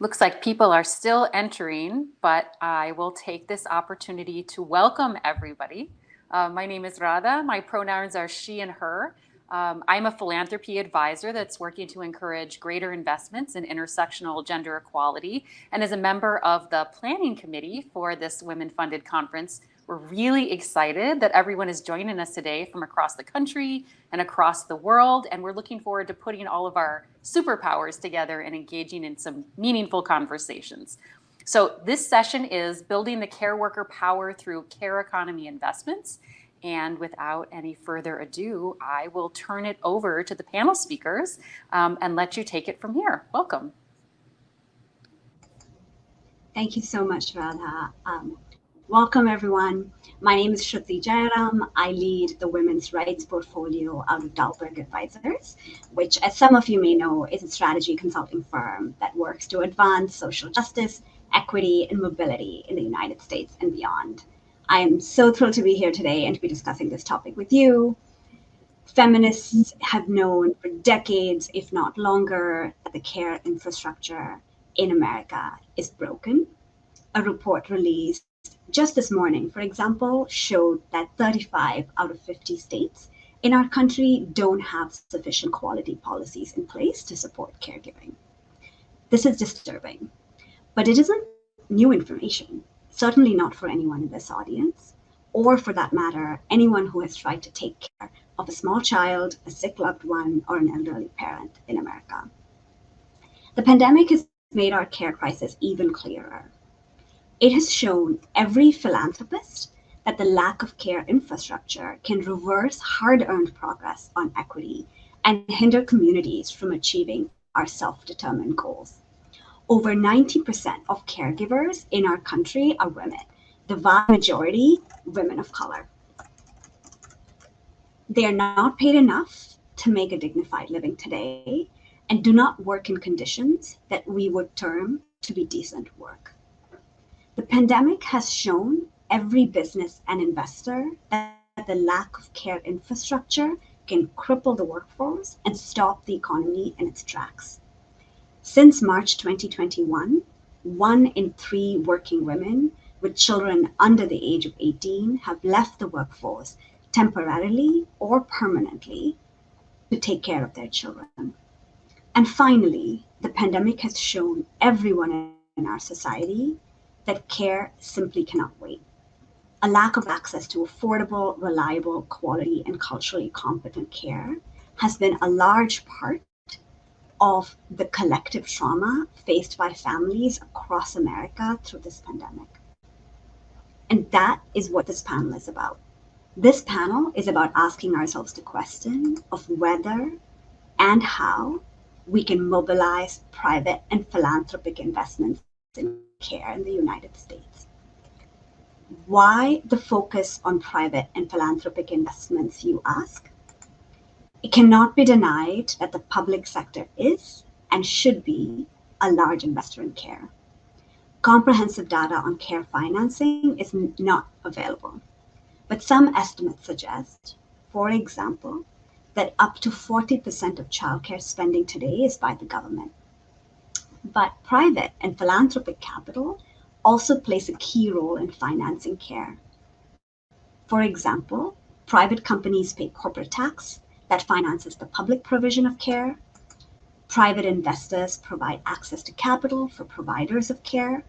Looks like people are still entering, but I will take this opportunity to welcome everybody. My name is Radha. My pronouns are she and her. I'm a philanthropy advisor that's working to encourage greater investments in intersectional gender equality. And as a member of the planning committee for this women-funded conference, we're really excited that everyone is joining us today from across the country and across the world. And we're looking forward to putting all of our superpowers together and engaging in some meaningful conversations. So this session is Building the Care Worker Power Through Care Economy Investments. And without any further ado, I will turn it over to the panel speakers and let you take it from here. Welcome. Thank you so much, Radha. Welcome, everyone. My name is Shruthi Jayaram. I lead the women's rights portfolio out of Dahlberg Advisors, which, as some of you may know, is a strategy consulting firm that works to advance social justice, equity, and mobility in the United States and beyond. I am so thrilled to be here today and to be discussing this topic with you. Feminists have known for decades, if not longer, that the care infrastructure in America is broken. A report released just this morning, for example, showed that 35 out of 50 states in our country don't have sufficient quality policies in place to support caregiving. This is disturbing, but it isn't new information, certainly not for anyone in this audience, or for that matter, anyone who has tried to take care of a small child, a sick loved one, or an elderly parent in America. The pandemic has made our care crisis even clearer. It has shown every philanthropist that the lack of care infrastructure can reverse hard-earned progress on equity and hinder communities from achieving our self-determined goals. Over 90% of caregivers in our country are women, the vast majority women of color. They are not paid enough to make a dignified living today and do not work in conditions that we would term to be decent work. The pandemic has shown every business and investor that the lack of care infrastructure can cripple the workforce and stop the economy in its tracks. Since March 2021, 1 in 3 working women with children under the age of 18 have left the workforce temporarily or permanently to take care of their children. And finally, the pandemic has shown everyone in our society that care simply cannot wait. A lack of access to affordable, reliable, quality, and culturally competent care has been a large part of the collective trauma faced by families across America through this pandemic. And that is what this panel is about. This panel is about asking ourselves the question of whether and how we can mobilize private and philanthropic investments in care in the United States. Why the focus on private and philanthropic investments, you ask? It cannot be denied that the public sector is and should be a large investor in care. Comprehensive data on care financing is not available, but some estimates suggest, for example, that up to 40% of childcare spending today is by the government. But private and philanthropic capital also plays a key role in financing care. For example, private companies pay corporate tax that finances the public provision of care. Private investors provide access to capital for providers of care.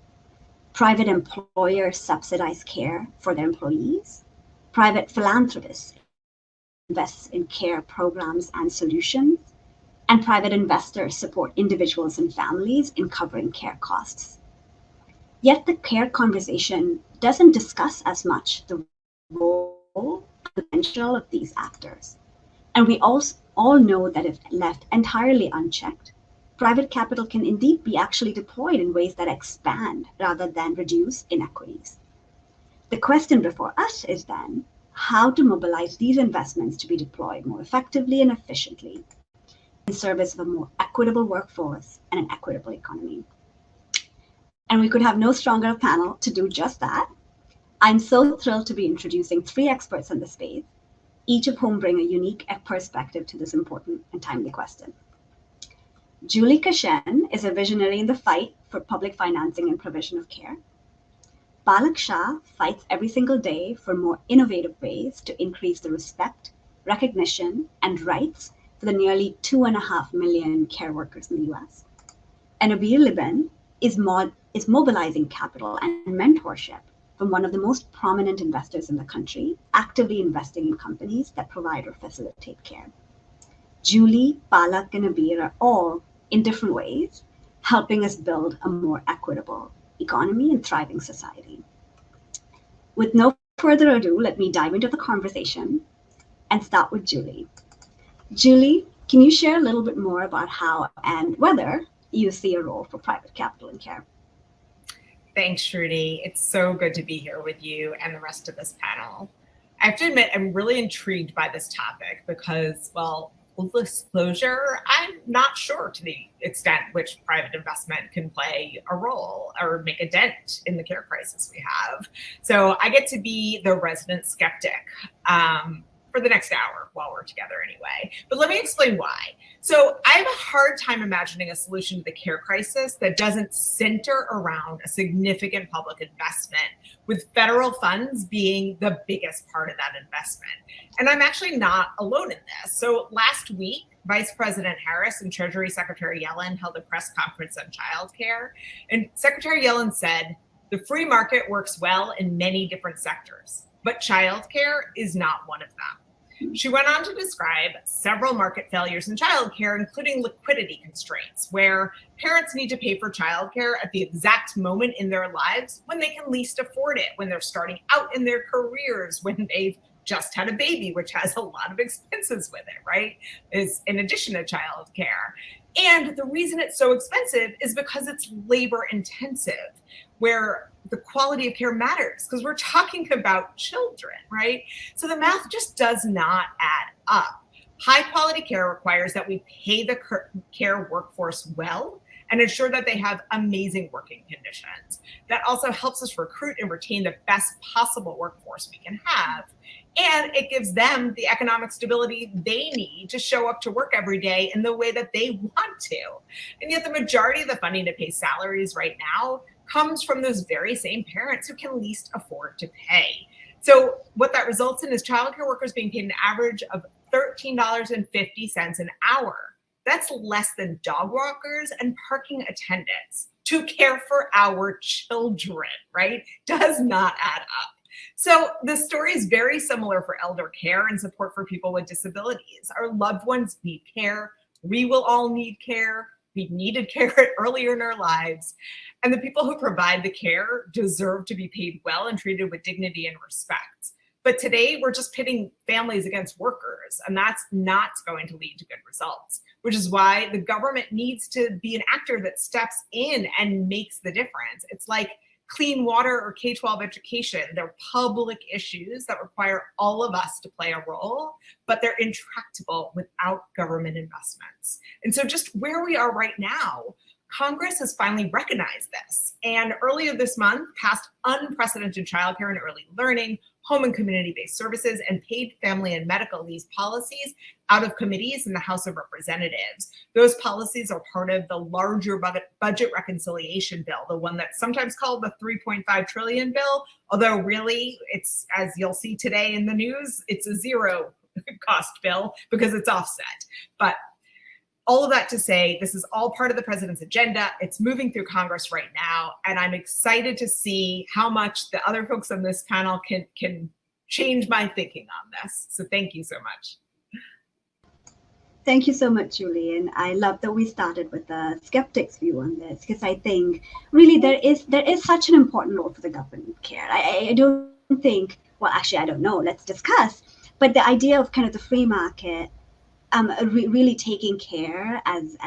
Private employers subsidize care for their employees. Private philanthropists invest in care programs and solutions. And private investors support individuals and families in covering care costs. Yet the care conversation doesn't discuss as much the role and potential of these actors. And we all know that if left entirely unchecked, private capital can indeed be actually deployed in ways that expand rather than reduce inequities. The question before us is then how to mobilize these investments to be deployed more effectively and efficiently in service of a more equitable workforce and an equitable economy. And we could have no stronger panel to do just that. I'm so thrilled to be introducing 3 experts in the space, each of whom bring a unique perspective to this important and timely question. Julie Kashen is a visionary in the fight for public financing and provision of care. Palak Shah fights every single day for more innovative ways to increase the respect, recognition, and rights for the nearly 2.5 million care workers in the US. And Abir Liben is mobilizing capital and mentorship from one of the most prominent investors in the country, actively investing in companies that provide or facilitate care. Julie, Palak, and Abir are all, in different ways, helping us build a more equitable economy and thriving society. With no further ado, let me dive into the conversation and start with Julie. Julie, can you share a little bit more about how and whether you see a role for private capital in care? Thanks, Shruthi. It's so good to be here with you and the rest of this panel. I have to admit, I'm really intrigued by this topic because, well, full disclosure, I'm not sure to the extent which private investment can play a role or make a dent in the care crisis we have. So I get to be the resident skeptic for the next hour while we're together anyway. But let me explain why. So I have a hard time imagining a solution to the care crisis that doesn't center around a significant public investment, with federal funds being the biggest part of that investment. And I'm actually not alone in this. So last week, Vice President Harris and Treasury Secretary Yellen held a press conference on childcare. And Secretary Yellen said, the free market works well in many different sectors, but childcare is not one of them. She went on to describe several market failures in childcare, including liquidity constraints, where parents need to pay for childcare at the exact moment in their lives when they can least afford it, when they're starting out in their careers, when they've just had a baby, which has a lot of expenses with it, right? Is in addition to childcare. And the reason it's so expensive is because it's labor intensive, where the quality of care matters, because we're talking about children, right? So the math just does not add up. High quality care requires that we pay the care workforce well and ensure that they have amazing working conditions. That also helps us recruit and retain the best possible workforce we can have. And it gives them the economic stability they need to show up to work every day in the way that they want to. And yet the majority of the funding to pay salaries right now comes from those very same parents who can least afford to pay. So what that results in is childcare workers being paid an average of $13.50 an hour. That's less than dog walkers and parking attendants to care for our children, right? Does not add up. So the story is very similar for elder care and support for people with disabilities. Our loved ones need care. We will all need care. We've needed care earlier in our lives. And the people who provide the care deserve to be paid well and treated with dignity and respect. But today we're just pitting families against workers, and that's not going to lead to good results, which is why the government needs to be an actor that steps in and makes the difference. It's like clean water or K-12 education. They're public issues that require all of us to play a role, but they're intractable without government investments. And so just where we are right now, Congress has finally recognized this, and earlier this month passed unprecedented childcare and early learning, home and community-based services, and paid family and medical leave policies out of committees in the House of Representatives. Those policies are part of the larger budget reconciliation bill, the one that's sometimes called the 3.5 trillion bill, although really it's, as you'll see today in the news, it's a zero cost bill because it's offset. But all of that to say, this is all part of the president's agenda. It's moving through Congress right now, and I'm excited to see how much the other folks on this panel can change my thinking on this. So thank you so much. Thank you so much, Julie. And I love that we started with the skeptic's view on this, because I think really there is such an important role for the government in care. I don't think, well, actually, I don't know, let's discuss, but the idea of kind of the free market really taking care as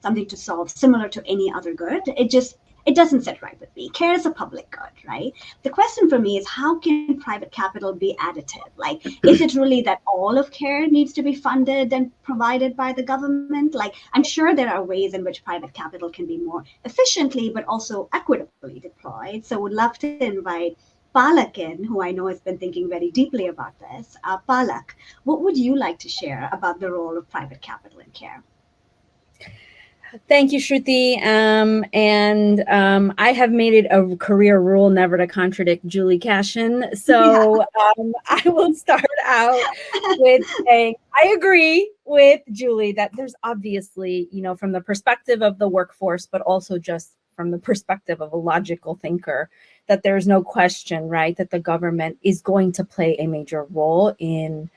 something to solve similar to any other good, it doesn't sit right with me. Care is a public good, right? The question for me is, how can private capital be additive? Like, is it really that all of care needs to be funded and provided by the government? Like, I'm sure there are ways in which private capital can be more efficiently, but also equitably deployed. So would love to invite Palak in, who I know has been thinking very deeply about this. Palak, what would you like to share about the role of private capital in care? Thank you, Shruthi. I have made it a career rule never to contradict Julie Kashen. So I will start out with saying I agree with Julie that there's obviously, from the perspective of the workforce, but also just from the perspective of a logical thinker, that there's no question, right, that the government is going to play a major role in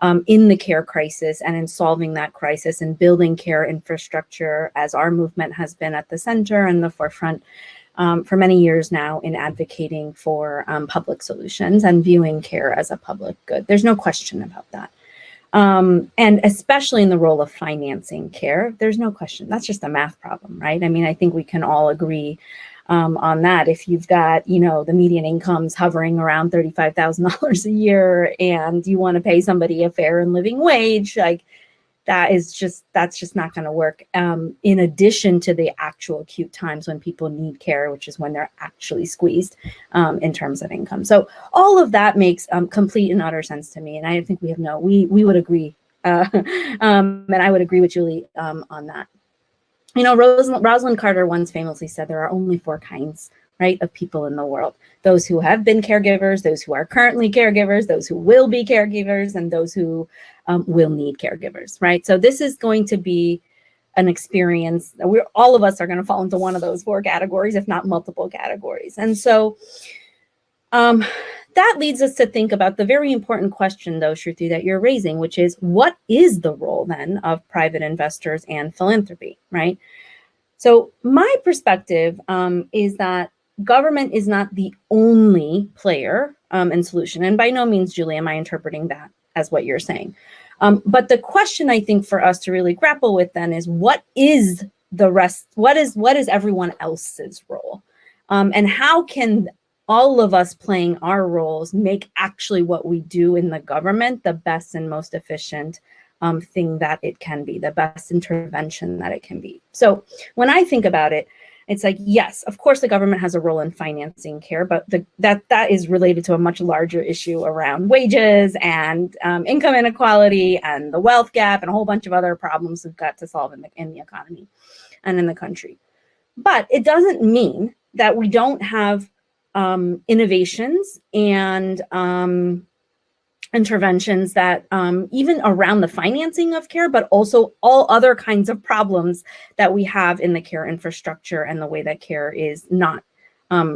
the care crisis and in solving that crisis and building care infrastructure, as our movement has been at the center and the forefront for many years now in advocating for public solutions and viewing care as a public good. There's no question about that. And especially in the role of financing care, there's no question. That's just a math problem, right? I mean, I think we can all agree on that. If you've got, the median incomes hovering around $35,000 a year and you want to pay somebody a fair and living wage, like that's just not going to work. In addition to the actual acute times when people need care, which is when they're actually squeezed in terms of income. So all of that makes complete and utter sense to me. And I think we would agree. And I would agree with Julie on that. Rosalind Carter once famously said there are only 4 kinds, right, of people in the world: those who have been caregivers, those who are currently caregivers, those who will be caregivers, and those who will need caregivers, right? So this is going to be an experience. All of us are going to fall into one of those 4 categories, if not multiple categories. And so that leads us to think about the very important question, though, Shruthi, that you're raising, which is, what is the role then of private investors and philanthropy, right? So my perspective is that government is not the only player and solution. And by no means, Julie, am I interpreting that as what you're saying. But the question I think for us to really grapple with then is, what is the rest? What is everyone else's role? And how can all of us playing our roles make actually what we do in the government the best and most efficient thing that it can be, the best intervention that it can be? So when I think about it, it's like, yes, of course the government has a role in financing care, but that is related to a much larger issue around wages and income inequality and the wealth gap and a whole bunch of other problems we've got to solve in the economy and in the country. But it doesn't mean that we don't have innovations and interventions that even around the financing of care, but also all other kinds of problems that we have in the care infrastructure and the way that care is not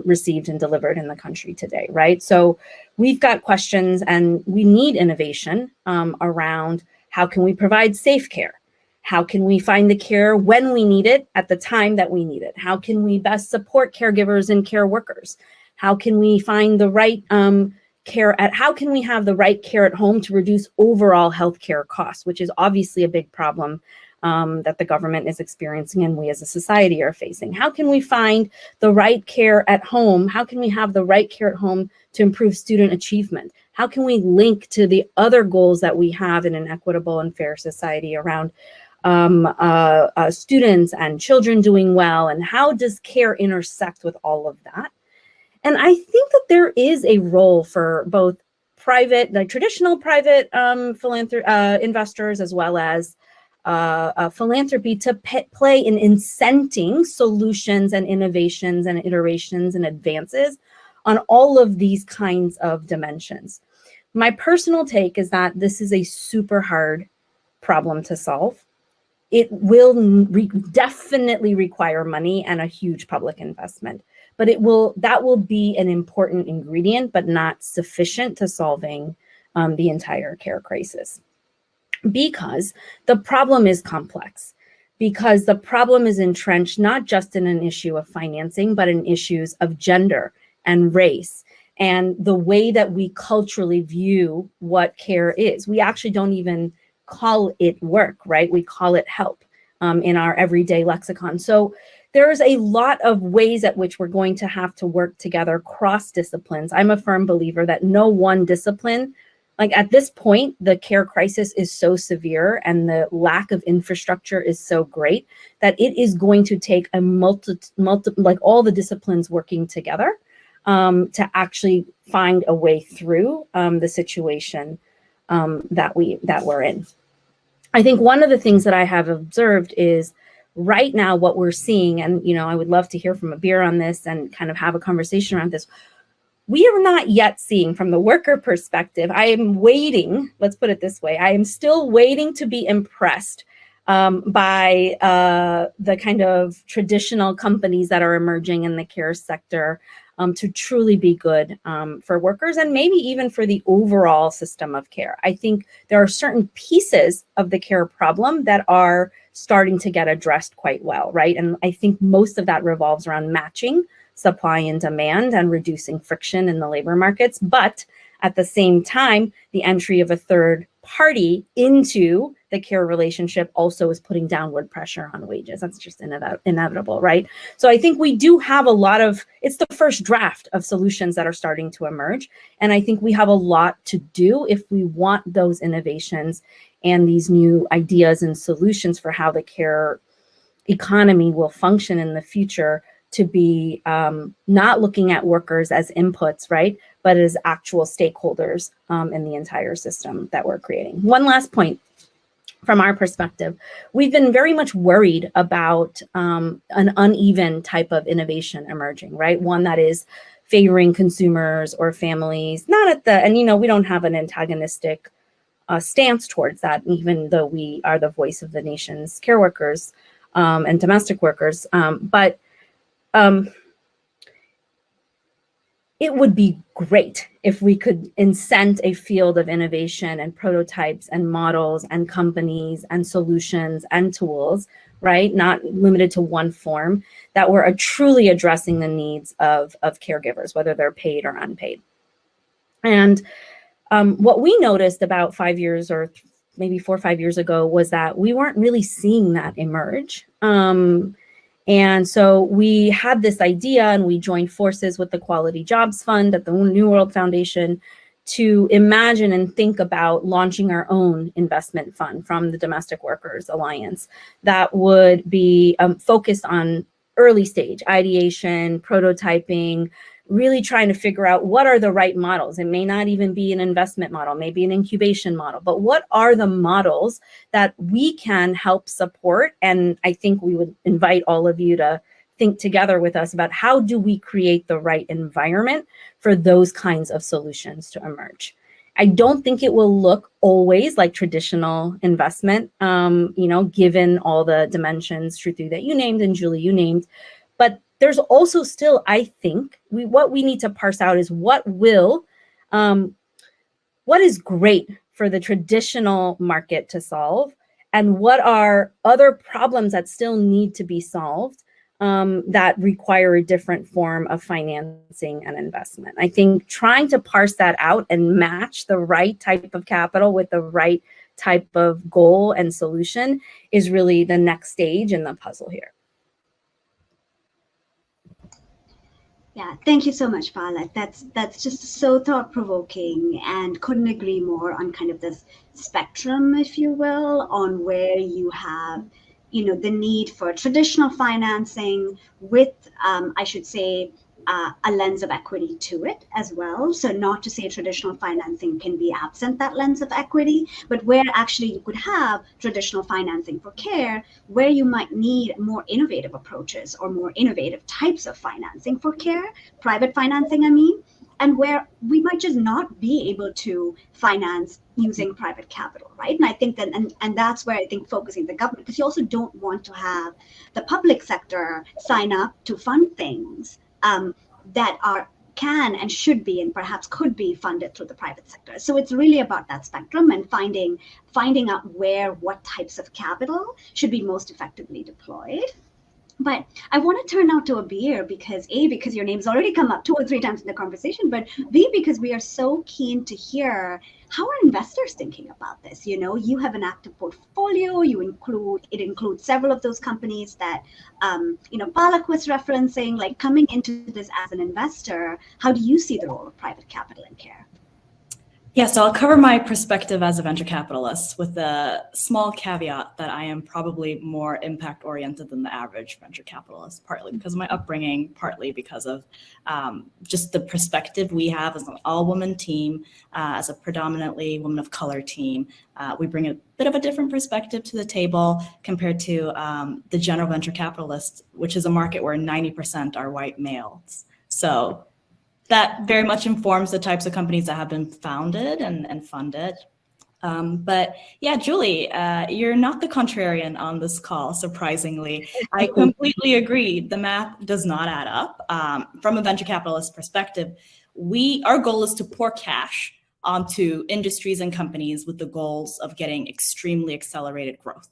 received and delivered in the country today, right? So we've got questions and we need innovation around how can we provide safe care? How can we find the care when we need it at the time that we need it? How can we best support caregivers and care workers? How can we find the right how can we have the right care at home to reduce overall healthcare costs, which is obviously a big problem that the government is experiencing and we as a society are facing? How can we find the right care at home? How can we have the right care at home to improve student achievement? How can we link to the other goals that we have in an equitable and fair society around students and children doing well? And how does care intersect with all of that? And I think that there is a role for both private, like traditional private investors, as well as philanthropy to play in incenting solutions and innovations and iterations and advances on all of these kinds of dimensions. My personal take is that this is a super hard problem to solve. It will definitely require money and a huge public investment. But that will be an important ingredient, but not sufficient to solving the entire care crisis. Because the problem is complex, because the problem is entrenched not just in an issue of financing, but in issues of gender and race and the way that we culturally view what care is. We actually don't even call it work, right? We call it help in our everyday lexicon. So there's a lot of ways at which we're going to have to work together cross disciplines. I'm a firm believer that no one discipline, like at this point, the care crisis is so severe and the lack of infrastructure is so great that it is going to take a like all the disciplines working together to actually find a way through the situation that we're in. I think one of the things that I have observed is right now what we're seeing, and I would love to hear from Abir on this and kind of have a conversation around this. We are not yet seeing, from the worker perspective, I am waiting, let's put it this way, I am still waiting to be impressed by the kind of traditional companies that are emerging in the care sector to truly be good for workers and maybe even for the overall system of care. I think there are certain pieces of the care problem that are starting to get addressed quite well, right? And I think most of that revolves around matching supply and demand and reducing friction in the labor markets. But at the same time, the entry of a third party into the care relationship also is putting downward pressure on wages. That's just inevitable, right? So I think we do have a lot of, it's the first draft of solutions that are starting to emerge. And I think we have a lot to do if we want those innovations and these new ideas and solutions for how the care economy will function in the future to be not looking at workers as inputs, right, but as actual stakeholders in the entire system that we're creating. One last point from our perspective, we've been very much worried about an uneven type of innovation emerging, right? One that is favoring consumers or families, not at the, and we don't have an antagonistic stance towards that, even though we are the voice of the nation's care workers and domestic workers, but it would be great if we could incent a field of innovation and prototypes and models and companies and solutions and tools, right? Not limited to one form, that were truly addressing the needs of caregivers, whether they're paid or unpaid. And what we noticed about 5 years or maybe 4 or 5 years ago was that we weren't really seeing that emerge. And so we had this idea and we joined forces with the Quality Jobs Fund at the New World Foundation to imagine and think about launching our own investment fund from the Domestic Workers Alliance that would be focused on early stage ideation, prototyping, really trying to figure out what are the right models. It may not even be an investment model, maybe an incubation model, but what are the models that we can help support? And I think we would invite all of you to think together with us about how do we create the right environment for those kinds of solutions to emerge. I don't think it will look always like traditional investment, given all the dimensions, Shruthi, that you named and Julie, you named, but there's also still, I think, what we need to parse out is what is great for the traditional market to solve, and what are other problems that still need to be solved that require a different form of financing and investment. I think trying to parse that out and match the right type of capital with the right type of goal and solution is really the next stage in the puzzle here. Yeah, thank you so much, Palak. That's just so thought-provoking, and couldn't agree more on kind of this spectrum, if you will, on where you have, the need for traditional financing with, I should say, a lens of equity to it as well. So not to say traditional financing can be absent that lens of equity, but where actually you could have traditional financing for care, where you might need more innovative approaches or more innovative types of financing for care, private financing, I mean, and where we might just not be able to finance using private capital, right? And I think that, and that's where I think focusing the government, because you also don't want to have the public sector sign up to fund things that can and should be and perhaps could be funded through the private sector. So it's really about that spectrum and finding out what types of capital should be most effectively deployed. But I want to turn now to Abir because because your name's already come up 2 or 3 times in the conversation, but B, because we are so keen to hear how are investors thinking about this? You have an active portfolio. It includes several of those companies that Palak was referencing. Like, coming into this as an investor, how do you see the role of private capital in care? Yeah, so I'll cover my perspective as a venture capitalist with the small caveat that I am probably more impact oriented than the average venture capitalist, partly because of my upbringing, partly because of just the perspective we have as an all-woman team, as a predominantly women of color team. We bring a bit of a different perspective to the table compared to the general venture capitalist, which is a market where 90% are white males. So that very much informs the types of companies that have been founded and funded. But yeah, Julie, you're not the contrarian on this call, surprisingly. I completely agree. The math does not add up. From a venture capitalist perspective, our goal is to pour cash onto industries and companies with the goals of getting extremely accelerated growth.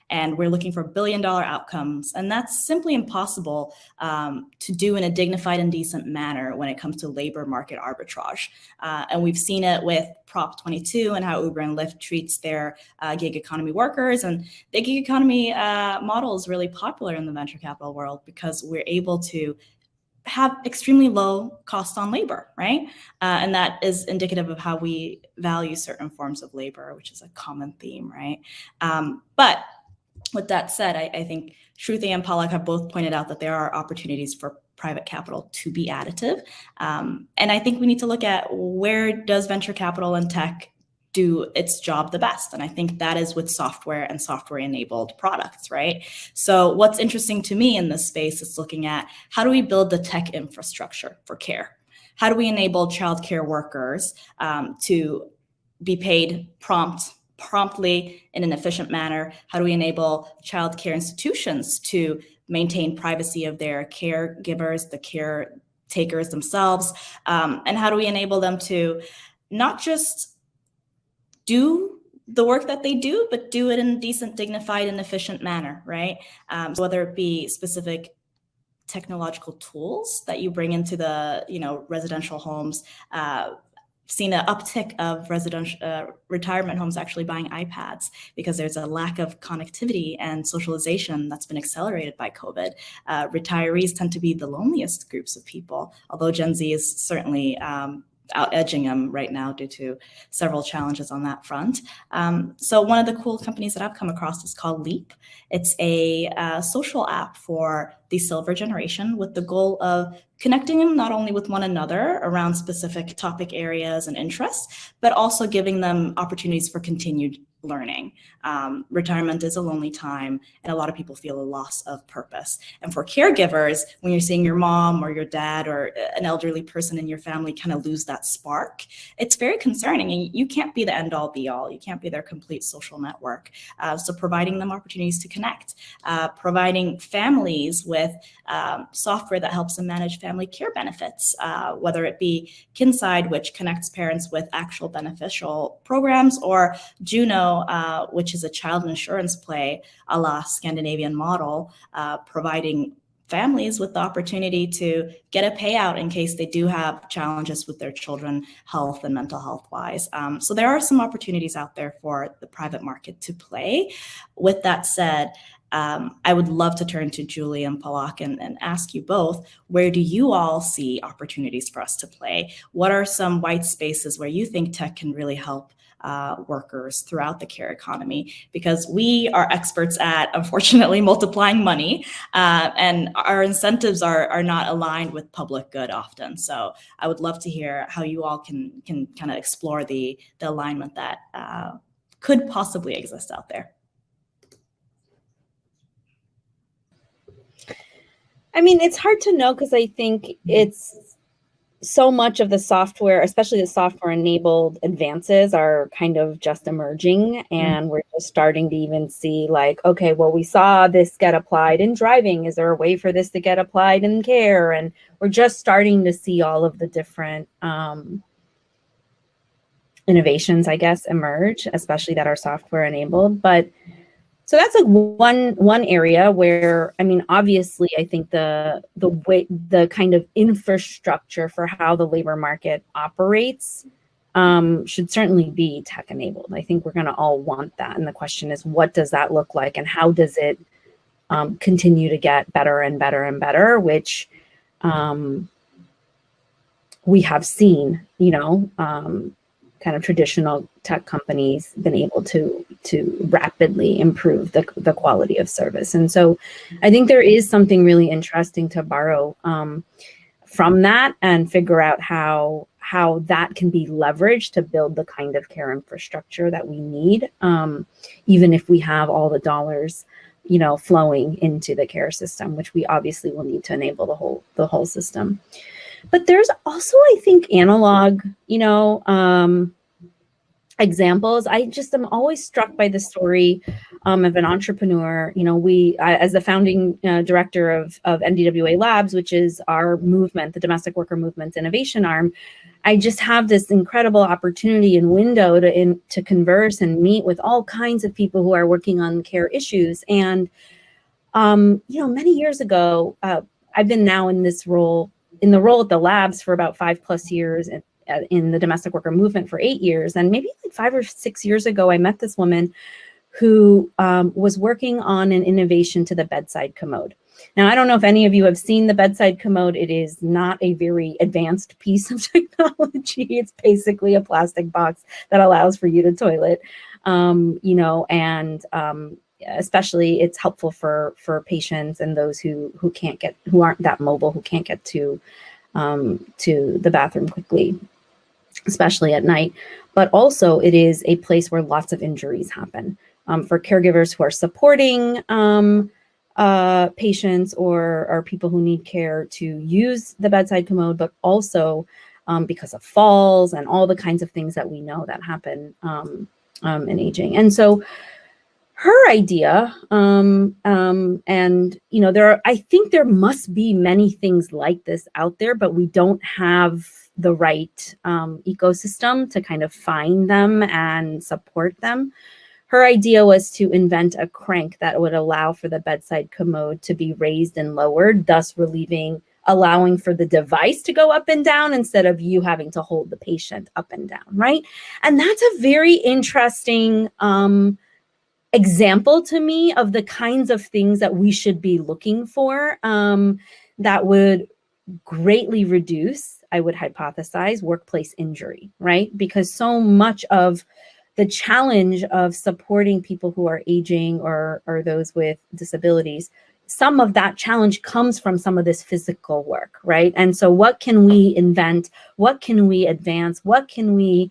And we're looking for billion-dollar outcomes. And that's simply impossible to do in a dignified and decent manner when it comes to labor market arbitrage. And we've seen it with Prop 22 and how Uber and Lyft treats their gig economy workers. And the gig economy model is really popular in the venture capital world because we're able to have extremely low cost on labor, right? And that is indicative of how we value certain forms of labor, which is a common theme, right? But with that said, I think Shruthi and Palak have both pointed out that there are opportunities for private capital to be additive. And I think we need to look at where does venture capital and tech do its job the best. And I think that is with software and software-enabled products, right? So what's interesting to me in this space is looking at how do we build the tech infrastructure for care? How do we enable childcare workers to be paid promptly in an efficient manner? How do we enable childcare institutions to maintain privacy of their caregivers, the caretakers themselves? And how do we enable them to not just do the work that they do, but do it in a decent, dignified, and efficient manner, right? So whether it be specific technological tools that you bring into the residential homes, seen an uptick of retirement homes actually buying iPads because there's a lack of connectivity and socialization that's been accelerated by COVID. Retirees tend to be the loneliest groups of people, although Gen Z is certainly out-edging them right now due to several challenges on that front. So one of the cool companies that I've come across is called Leap. It's a social app for the silver generation with the goal of connecting them not only with one another around specific topic areas and interests, but also giving them opportunities for continued learning. Retirement is a lonely time, and a lot of people feel a loss of purpose. And for caregivers, when you're seeing your mom or your dad or an elderly person in your family kind of lose that spark, it's very concerning. And you can't be the end all be all. You can't be their complete social network. So providing them opportunities to connect, providing families with software that helps them manage family care benefits, whether it be Kinside, which connects parents with actual beneficial programs, or Juno, which is a child insurance play a la Scandinavian model, providing families with the opportunity to get a payout in case they do have challenges with their children, health and mental health wise. So there are some opportunities out there for the private market to play. With that said, I would love to turn to Julie and Palak and ask you both, where do you all see opportunities for us to play? What are some white spaces where you think tech can really help workers throughout the care economy? Because we are experts at, unfortunately, multiplying money, and our incentives are not aligned with public good often. So I would love to hear how you all can kind of explore the alignment that could possibly exist out there. I mean, it's hard to know because I think it's so much of the software, especially the software enabled advances, are kind of just emerging, and we're just starting to even see like, okay, well, we saw this get applied in driving. Is there a way for this to get applied in care? And we're just starting to see all of the different innovations, I guess, emerge, especially that are software enabled. But so that's like one area where, I mean, obviously, I think the way, the kind of infrastructure for how the labor market operates should certainly be tech enabled. I think we're going to all want that. And the question is, what does that look like, and how does it continue to get better and better and better, which we have seen, because kind of traditional tech companies been able to rapidly improve the quality of service. And so I think there is something really interesting to borrow from that and figure out how that can be leveraged to build the kind of care infrastructure that we need, even if we have all the dollars, flowing into the care system, which we obviously will need to enable the whole system. But there's also, I think, analog, examples. I just am always struck by the story of an entrepreneur. As the founding director of NDWA Labs, which is our movement, the Domestic Worker Movement's innovation arm, I just have this incredible opportunity and window to converse and meet with all kinds of people who are working on care issues. And, many years ago, I've been now in the role at the labs for about 5+ years, and in the domestic worker movement for 8 years. And maybe like 5 or 6 years ago, I met this woman who was working on an innovation to the bedside commode. Now, I don't know if any of you have seen the bedside commode. It is not a very advanced piece of technology. It's basically a plastic box that allows for you to toilet, especially it's helpful for patients and those who aren't that mobile, who can't get to the bathroom quickly, especially at night. But also it is a place where lots of injuries happen for caregivers who are supporting patients or people who need care to use the bedside commode, but also because of falls and all the kinds of things that we know that happen in aging. And so her idea, I think there must be many things like this out there, but we don't have the right ecosystem to kind of find them and support them. Her idea was to invent a crank that would allow for the bedside commode to be raised and lowered, thus allowing for the device to go up and down instead of you having to hold the patient up and down, right? And that's a very interesting example to me of the kinds of things that we should be looking for that would greatly reduce, I would hypothesize, workplace injury, right? Because so much of the challenge of supporting people who are aging or those with disabilities, some of that challenge comes from some of this physical work, right? And so what can we invent? What can we advance? What can we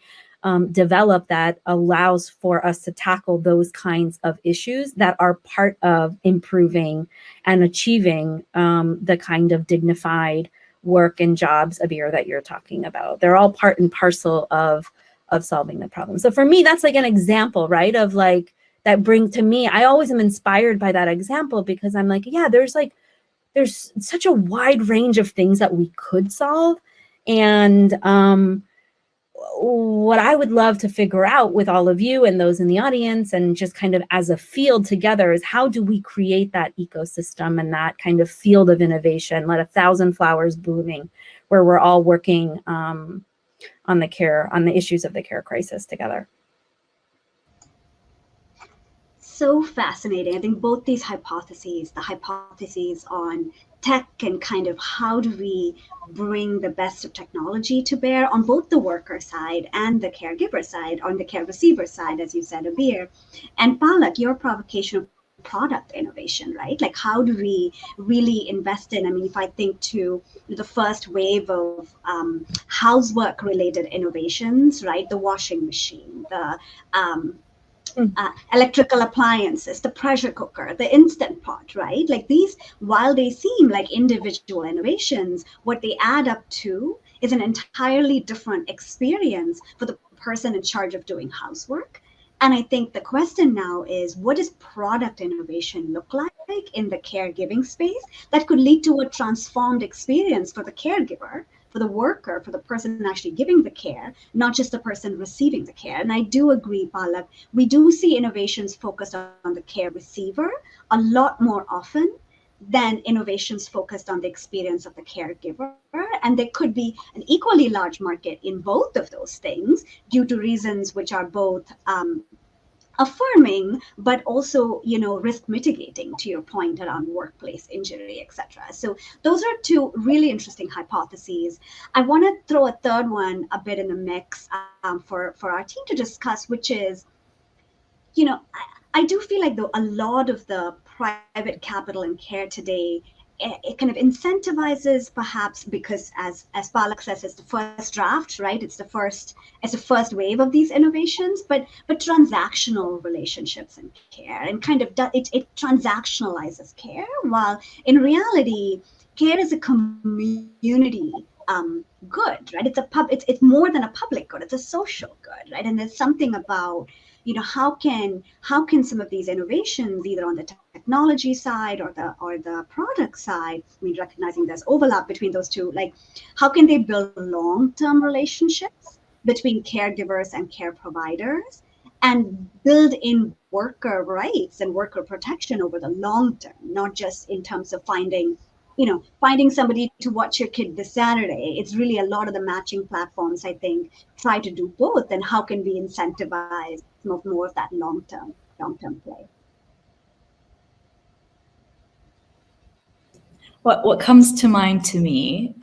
develop that allows for us to tackle those kinds of issues that are part of improving and achieving the kind of dignified work and jobs, Abir, that you're talking about? They're all part and parcel of solving the problem. So for me, that's like an example, right? Of like, that bring to me, I always am inspired by that example because I'm like, yeah, there's such a wide range of things that we could solve. And what I would love to figure out with all of you and those in the audience and just kind of as a field together is how do we create that ecosystem and that kind of field of innovation, let 1,000 flowers blooming, where we're all working on the issues of the care crisis together. So fascinating. I think both these hypotheses, the hypotheses on tech and kind of how do we bring the best of technology to bear on both the worker side and the caregiver side, on the care receiver side, as you said, Abir. And Palak, your provocation of product innovation, right? Like how do we really invest in, if I think to the first wave of housework related innovations, right? The washing machine, the electrical appliances, the pressure cooker, the Instant Pot, right? Like these, while they seem like individual innovations, what they add up to is an entirely different experience for the person in charge of doing housework. And I think the question now is, what does product innovation look like in the caregiving space that could lead to a transformed experience for the caregiver, for the worker, for the person actually giving the care, not just the person receiving the care? And I do agree, Palak, we do see innovations focused on the care receiver a lot more often than innovations focused on the experience of the caregiver. And there could be an equally large market in both of those things due to reasons which are both affirming, but also, risk mitigating, to your point around workplace injury, etc. So those are two really interesting hypotheses. I want to throw a third one a bit in the mix for our team to discuss, which is, I do feel like though a lot of the private capital in care today, it kind of incentivizes, perhaps because as Palak says, it's the first draft, right? It's the first wave of these innovations, but transactional relationships in care, and kind of it transactionalizes care, while in reality, care is a community good, right? It's more than a public good, it's a social good, right? And there's something about, how can some of these innovations, either on the technology side or the product side, recognizing there's overlap between those two, like how can they build long-term relationships between caregivers and care providers, and build in worker rights and worker protection over the long term, not just in terms of finding somebody to watch your kid this Saturday. It's really a lot of the matching platforms, I think, try to do both. And how can we incentivize more of that long-term play? What comes to mind to me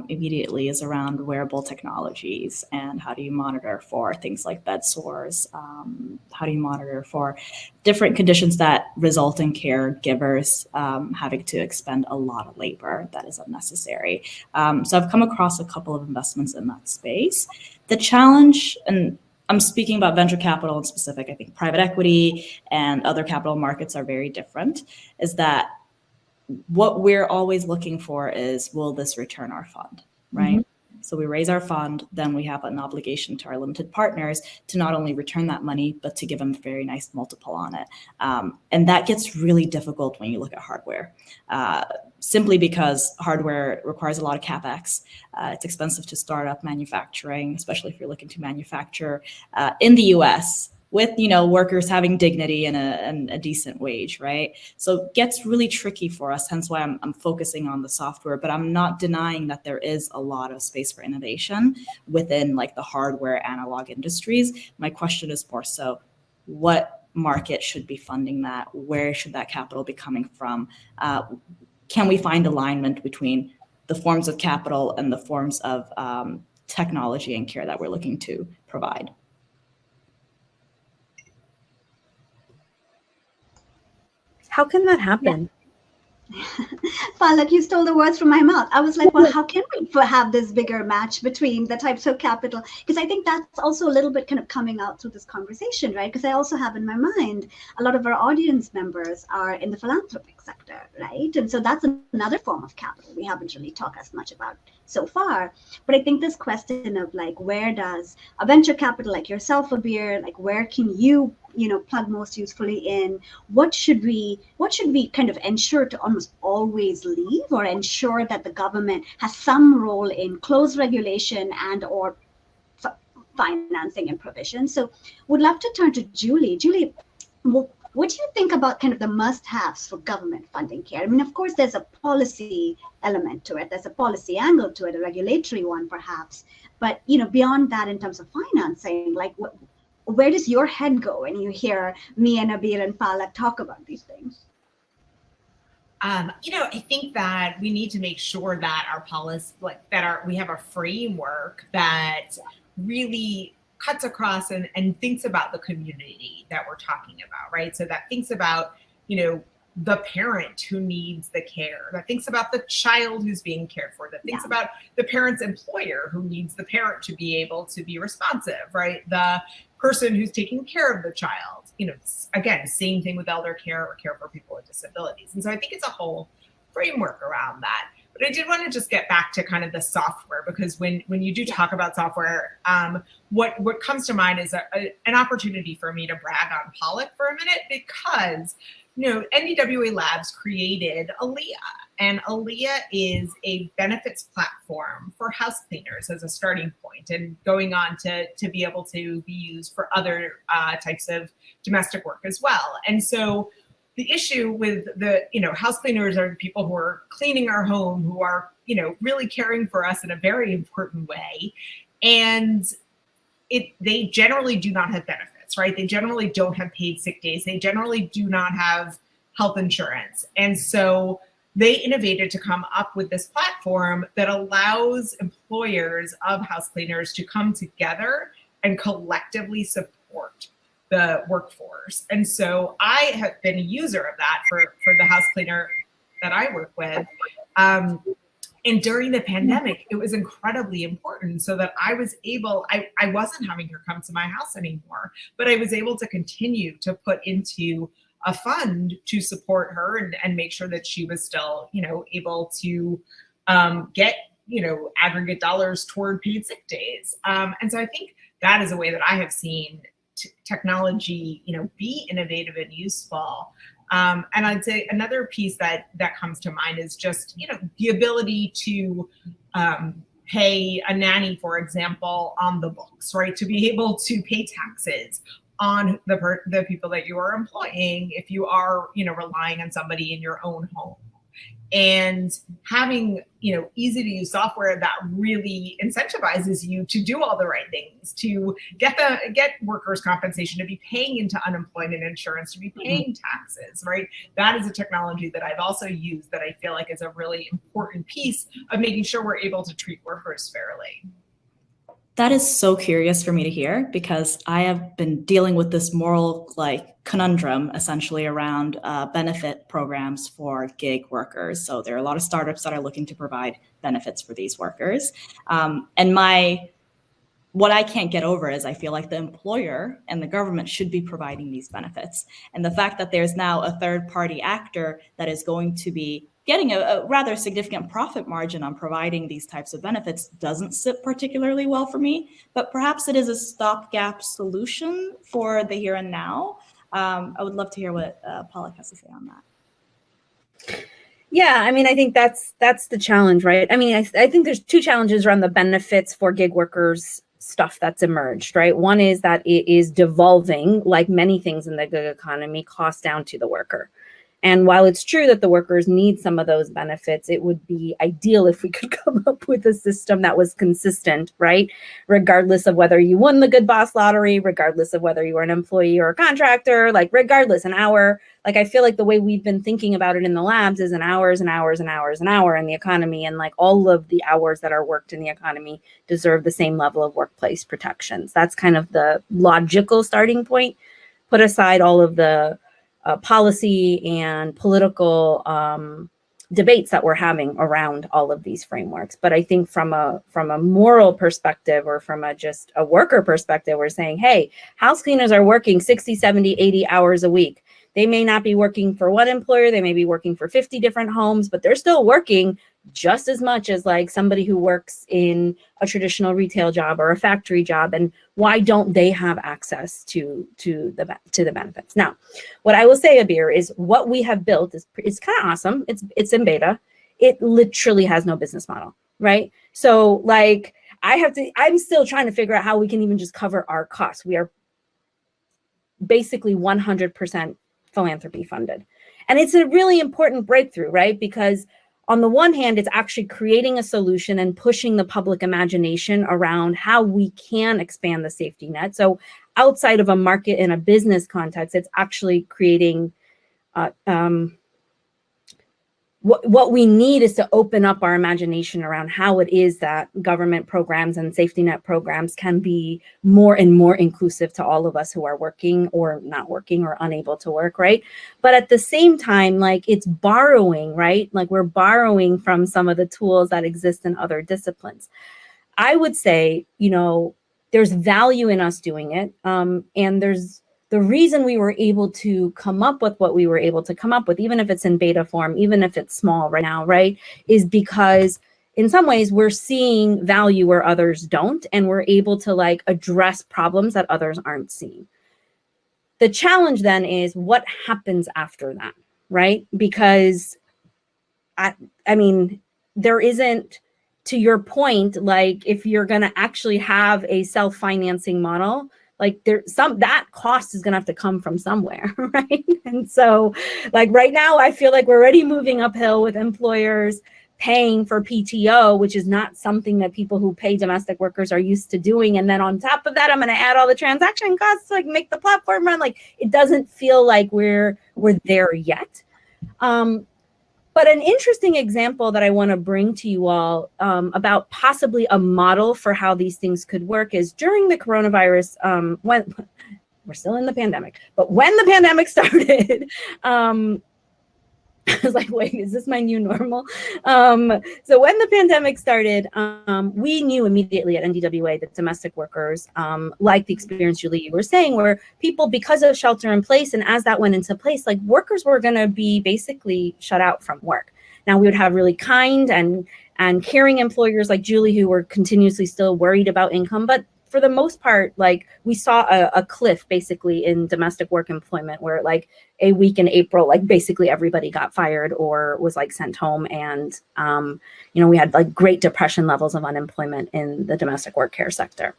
immediately is around wearable technologies and how do you monitor for things like bed sores? How do you monitor for different conditions that result in caregivers having to expend a lot of labor that is unnecessary? So I've come across a couple of investments in that space. The challenge, and I'm speaking about venture capital in specific, I think private equity and other capital markets are very different, is that what we're always looking for is, will this return our fund, right? Mm-hmm. So we raise our fund, then we have an obligation to our limited partners to not only return that money, but to give them a very nice multiple on it. And that gets really difficult when you look at hardware, simply because hardware requires a lot of CapEx. It's expensive to start up manufacturing, especially if you're looking to manufacture in the US, with workers having dignity and a decent wage, right? So it gets really tricky for us, hence why I'm focusing on the software, but I'm not denying that there is a lot of space for innovation within like the hardware analog industries. My question is more so, what market should be funding that? Where should that capital be coming from? Can we find alignment between the forms of capital and the forms of technology and care that we're looking to provide? How can that happen? Palak, you stole the words from my mouth. I was like, well, how can we have this bigger match between the types of capital? Because I think that's also a little bit kind of coming out through this conversation, right? Because I also have in my mind, a lot of our audience members are in the philanthropic sector, right? And so that's another form of capital we haven't really talked as much about so far. But I think this question of like, where does a venture capital like yourself, Abir, like where can you plug most usefully in? What should we kind of ensure to almost always leave, or ensure that the government has some role in close regulation and or financing and provision? So would love to turn to Julie. Julie, what do you think about kind of the must-haves for government funding care? I mean, of course, there's a policy element to it. There's a policy angle to it, a regulatory one perhaps. But, beyond that, in terms of financing, like where does your head go when you hear me and Abir and Palak talk about these things? I think that we need to make sure that our policy, we have a framework that really cuts across and thinks about the community that we're talking about, right? So that thinks about, the parent who needs the care, that thinks about the child who's being cared for, that thinks about the parent's employer who needs the parent to be able to be responsive, right? The person who's taking care of the child, again, same thing with elder care or care for people with disabilities. And so I think it's a whole framework around that. But I did want to just get back to kind of the software, because when you do talk about software, what comes to mind is an opportunity for me to brag on Palak for a minute, because NDWA Labs created Aaliyah, and Aaliyah is a benefits platform for house cleaners as a starting point, and going on to be able to be used for other types of domestic work as well. And so the issue with the, house cleaners are the people who are cleaning our home, who are, really caring for us in a very important way. And they generally do not have benefits, benefits, right? They generally don't have paid sick days. They generally do not have health insurance. And so they innovated to come up with this platform that allows employers of house cleaners to come together and collectively support the workforce. And so I have been a user of that for the house cleaner that I work with. And during the pandemic, it was incredibly important so that I was able, I wasn't having her come to my house anymore, but I was able to continue to put into a fund to support her and make sure that she was still, able to get, aggregate dollars toward paid sick days. And so I think that is a way that I have seen technology, be innovative and useful. And I'd say another piece that comes to mind is just, the ability to pay a nanny, for example, on the books, right? To be able to pay taxes on the people that you are employing if you are, relying on somebody in your own home. And having, easy to use software that really incentivizes you to do all the right things, to get workers' compensation, to be paying into unemployment insurance, to be paying taxes, right? That is a technology that I've also used that I feel like is a really important piece of making sure we're able to treat workers fairly. That is so curious for me to hear, because I have been dealing with this moral conundrum essentially around benefit programs for gig workers. So there are a lot of startups that are looking to provide benefits for these workers. And what I can't get over is I feel like the employer and the government should be providing these benefits. And the fact that there's now a third party actor that is going to be getting a rather significant profit margin on providing these types of benefits doesn't sit particularly well for me, but perhaps it is a stopgap solution for the here and now. I would love to hear what Palak has to say on that. Yeah, I mean, I think that's the challenge, right? I mean, I think there's two challenges around the benefits for gig workers stuff that's emerged, right? One is that it is devolving, like many things in the gig economy, cost down to the worker. And while it's true that the workers need some of those benefits, it would be ideal if we could come up with a system that was consistent, right? Regardless of whether you won the Good Boss lottery, regardless of whether you were an employee or a contractor, regardless, an hour. I feel like the way we've been thinking about it in the labs is an hours and hours and hours and hour in the economy. And all of the hours that are worked in the economy deserve the same level of workplace protections. That's kind of the logical starting point. Put aside all of the policy and political debates that we're having around all of these frameworks. But I think from a moral perspective, or from just a worker perspective, we're saying, hey, house cleaners are working 60, 70, 80 hours a week. They may not be working for one employer, they may be working for 50 different homes, but they're still working just as much as somebody who works in a traditional retail job or a factory job. And why don't they have access to the benefits? Now, what I will say, Abir, is what we have built is kind of awesome. It's in beta. It literally has no business model, right? So I'm still trying to figure out how we can even just cover our costs. We are basically 100% philanthropy funded. And it's a really important breakthrough, right? Because on the one hand, it's actually creating a solution and pushing the public imagination around how we can expand the safety net. So outside of a market in a business context, it's actually creating what we need is to open up our imagination around how it is that government programs and safety net programs can be more and more inclusive to all of us who are working or not working or unable to work, right? But at the same time, it's borrowing, right? We're borrowing from some of the tools that exist in other disciplines. I would say, there's value in us doing it. And there's the reason we were able to come up with what we were able to come up with, even if it's in beta form, even if it's small right now, right, is because in some ways we're seeing value where others don't, and we're able to address problems that others aren't seeing. The challenge then is what happens after that, right? Because I mean, there isn't, to your point, if you're going to actually have a self-financing model, that cost is going to have to come from somewhere, right? And so right now, I feel like we're already moving uphill with employers paying for PTO, which is not something that people who pay domestic workers are used to doing. And then on top of that, I'm going to add all the transaction costs to like make the platform run. Like it doesn't feel like we're there yet. But an interesting example that I want to bring to you all about possibly a model for how these things could work is during the coronavirus, when we're still in the pandemic, but when the pandemic started, I was like, wait, is this my new normal? So when the pandemic started, we knew immediately at NDWA that domestic workers, like the experience, Julie, you were saying, where people, because of shelter in place, and as that went into place, like workers were going to be basically shut out from work. Now we would have really kind and caring employers like Julie, who were continuously still worried about income, but for the most part, like we saw a cliff basically in domestic work employment where like a week in April, like basically everybody got fired or was like sent home. And, we had like Great Depression levels of unemployment in the domestic work care sector.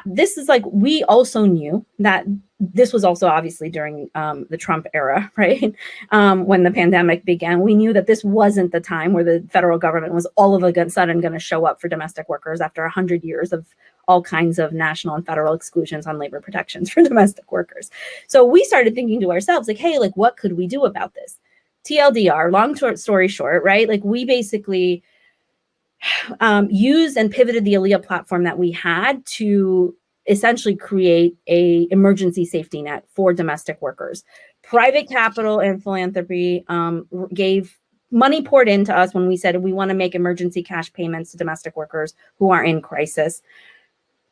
This is like, we also knew that this was also obviously during the Trump era, right? When the pandemic began, we knew that this wasn't the time where the federal government was all of a sudden going to show up for domestic workers after 100 years of all kinds of national and federal exclusions on labor protections for domestic workers. So we started thinking to ourselves, like, hey, like, what could we do about this? TLDR, long story short, right? Like we basically used and pivoted the Aaliyah platform that we had to essentially create a emergency safety net for domestic workers. Private capital and philanthropy gave money poured into us when we said we want to make emergency cash payments to domestic workers who are in crisis.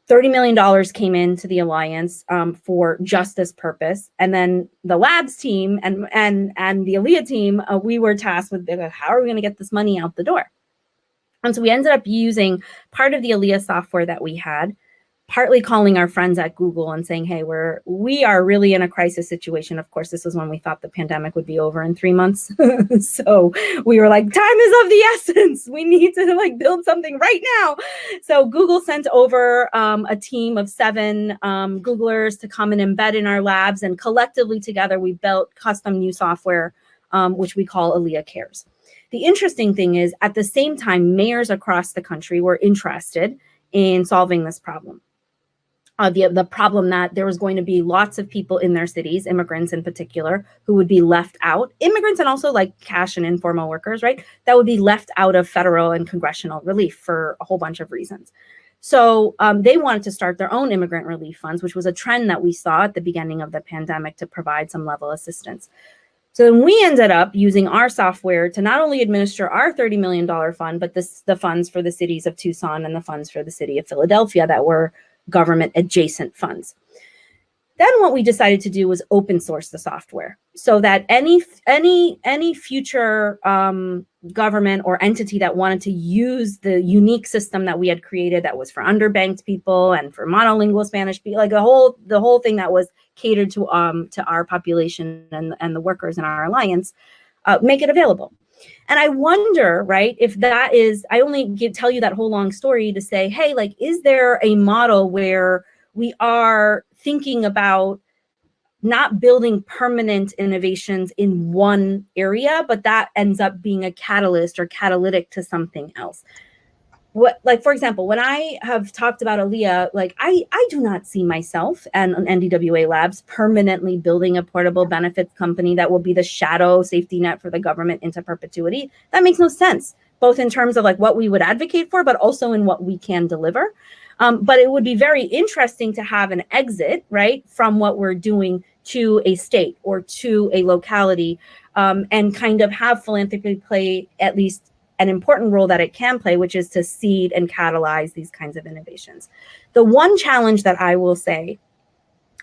$30 million came into the Alliance for just this purpose. And then the labs team and the Aaliyah team, we were tasked with how are we going to get this money out the door? And so we ended up using part of the Aaliyah software that we had, partly calling our friends at Google and saying, hey, we are really in a crisis situation. Of course, this was when we thought the pandemic would be over in 3 months. So we were like, time is of the essence. We need to like build something right now. So Google sent over a team of 7 Googlers to come and embed in our labs. And collectively together, we built custom new software, which we call Aaliyah Cares. The interesting thing is at the same time, mayors across the country were interested in solving this problem. The problem that there was going to be lots of people in their cities, immigrants in particular, who would be left out, immigrants and also like cash and informal workers, right? That would be left out of federal and congressional relief for a whole bunch of reasons. So they wanted to start their own immigrant relief funds, which was a trend that we saw at the beginning of the pandemic to provide some level of assistance. So then we ended up using our software to not only administer our $30 million fund, but the funds for the cities of Tucson and the funds for the city of Philadelphia that were government adjacent funds. Then what we decided to do was open source the software so that any future government or entity that wanted to use the unique system that we had created that was for underbanked people and for monolingual Spanish people, like the whole thing that was catered to our population and the workers in our alliance, make it available. And I wonder, right, if that is, I only tell you that whole long story to say, hey, like, is there a model where we are thinking about not building permanent innovations in one area, but that ends up being a catalyst or catalytic to something else? What, like, for example, when I have talked about Aaliyah, like I do not see myself and NDWA Labs permanently building a portable benefits company that will be the shadow safety net for the government into perpetuity. That makes no sense, both in terms of like what we would advocate for, but also in what we can deliver. But it would be very interesting to have an exit, right, from what we're doing to a state or to a locality, and kind of have philanthropy play at least an important role that it can play, which is to seed and catalyze these kinds of innovations. The one challenge that I will say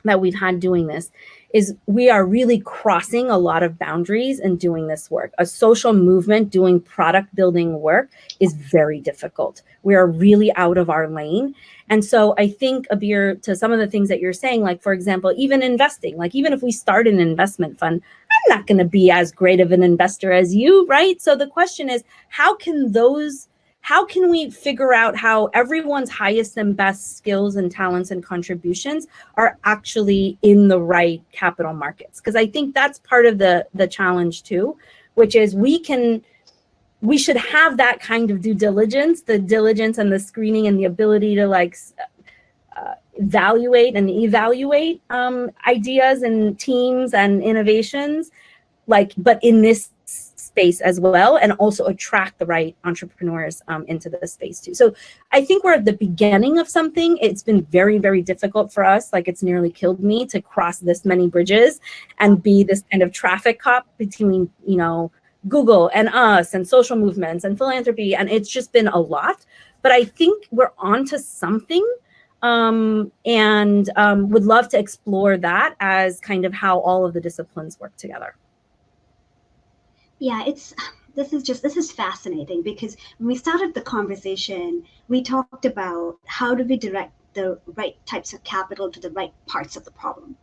that we've had doing this is we are really crossing a lot of boundaries in doing this work. A social movement doing product building work is very difficult. We are really out of our lane. And so I think, Abir, to some of the things that you're saying, like, for example, even investing, like even if we start an investment fund, I'm not going to be as great of an investor as you, right? So the question is, how can we figure out how everyone's highest and best skills and talents and contributions are actually in the right capital markets? Because I think that's part of the challenge too, which is we can we should have that kind of due diligence, the diligence and the screening and the ability to like evaluate ideas and teams and innovations, like, but in this space as well, and also attract the right entrepreneurs into the space too. So I think we're at the beginning of something. It's been very, very difficult for us. Like, it's nearly killed me to cross this many bridges and be this kind of traffic cop between, you know, Google and us and social movements and philanthropy. And it's just been a lot, but I think we're onto something. And would love to explore that as kind of how all of the disciplines work together. Yeah, this is fascinating, because when we started the conversation, we talked about how do we direct the right types of capital to the right parts of the problem,